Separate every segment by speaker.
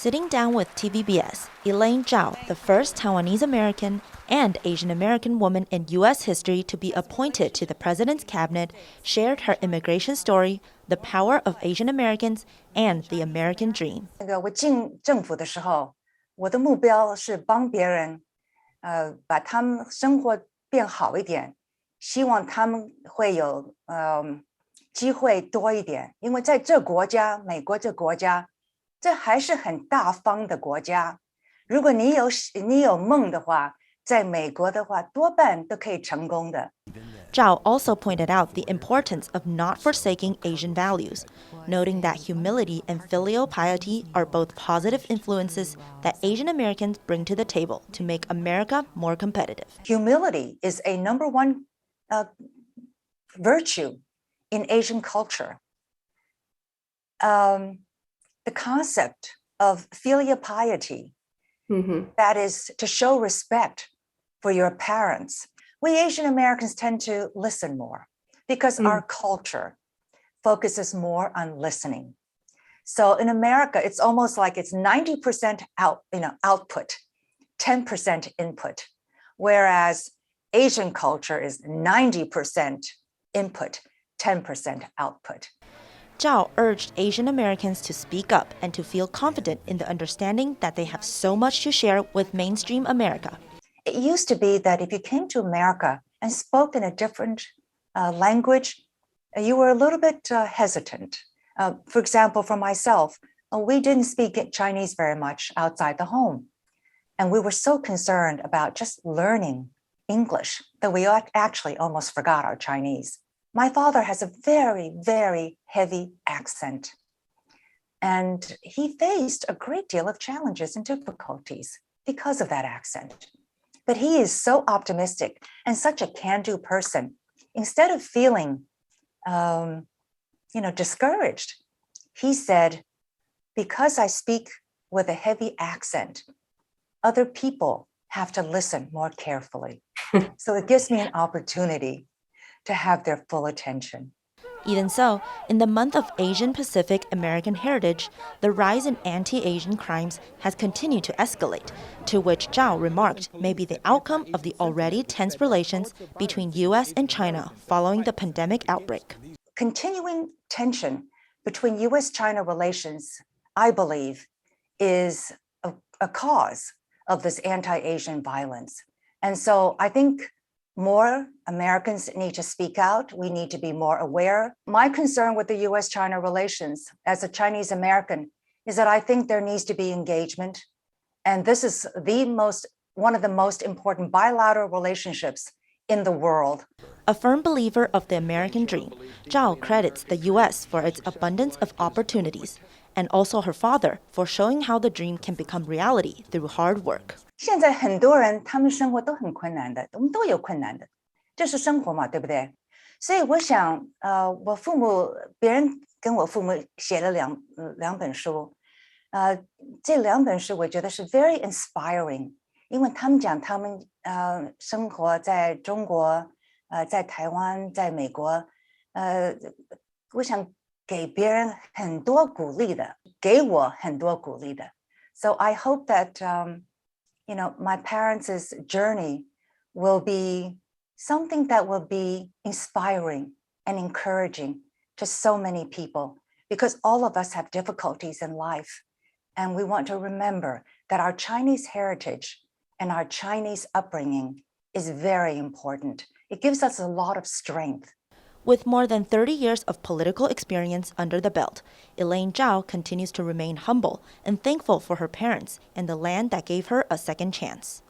Speaker 1: Sitting down with TVBS, ELAINE CHAO, the first Taiwanese American and Asian American woman in U.S. history to be appointed to the president's cabinet, shared her immigration story, the power of Asian Americans, and the American dream.
Speaker 2: 我进政府的时候，我的目标是帮别人，把他们生活变好一点，希望他们会有机会多一点，因为在这国家，美国这国家。这还是很大方的国家。如果你有梦的话，在美国的话，多半都可以成功的。
Speaker 1: CHAO also pointed out the importance of not forsaking Asian values, noting that humility and filial piety are both positive influences that Asian Americans bring to the table to make America more competitive.
Speaker 2: Humility is a number one virtue in Asian culture. The concept of filial piety, that is to show respect for your parents. We Asian Americans tend to listen more because our culture focuses more on listening. So in America, it's almost like it's 90% output, 10% input, whereas Asian culture is 90% input, 10% output.
Speaker 1: CHAO urged Asian Americans to speak up and to feel confident in the understanding that they have so much to share with mainstream America.
Speaker 2: It used to be that if you came to America and spoke in a different language, you were a little bit hesitant. For example, for myself, we didn't speak Chinese very much outside the home. And we were so concerned about just learning English that we actually almost forgot our Chinese. My father has a very, very heavy accent, and he faced a great deal of challenges and difficulties because of that accent. But he is so optimistic and such a can-do person. Instead of feeling, discouraged, he said, because I speak with a heavy accent, other people have to listen more carefully. So it gives me an opportunity to have their full attention.
Speaker 1: Even so, in the month of Asian Pacific American Heritage, the rise in anti-Asian crimes has continued to escalate, to which CHAO remarked may be the outcome of the already tense relations between U.S. and China following the pandemic outbreak.
Speaker 2: Continuing tension between U.S.-China relations, I believe, is a cause of this anti-Asian violence. And so I think more Americans need to speak out. We need to be more aware. My concern with the U.S.-China relations as a Chinese American is that I think there needs to be engagement. And this is one of the most important bilateral relationships in the world.
Speaker 1: A firm believer of the American dream, CHAO credits the U.S. for its abundance of opportunities, and also her father for showing how the dream can become reality through hard work.
Speaker 2: 现在很多人他们生活都很困难的，我们都有困难的，这是生活嘛，对不对？所以我想，我父母，别人跟我父母写了两本书，这两本书我觉得是 very inspiring， 因为他们讲他们生活在中国，在台湾，在美国，我想给别人很多鼓励的，给我很多鼓励的。So I hope that my parents' journey will be something that will be inspiring and encouraging to so many people, because all of us have difficulties in life. And we want to remember that our Chinese heritage and our Chinese upbringing is very important. It gives us a lot of strength.
Speaker 1: With more than 30 years of political experience under the belt, ELAINE CHAO continues to remain humble and thankful for her parents and the land that gave her a second chance.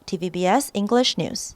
Speaker 1: TVBS English News.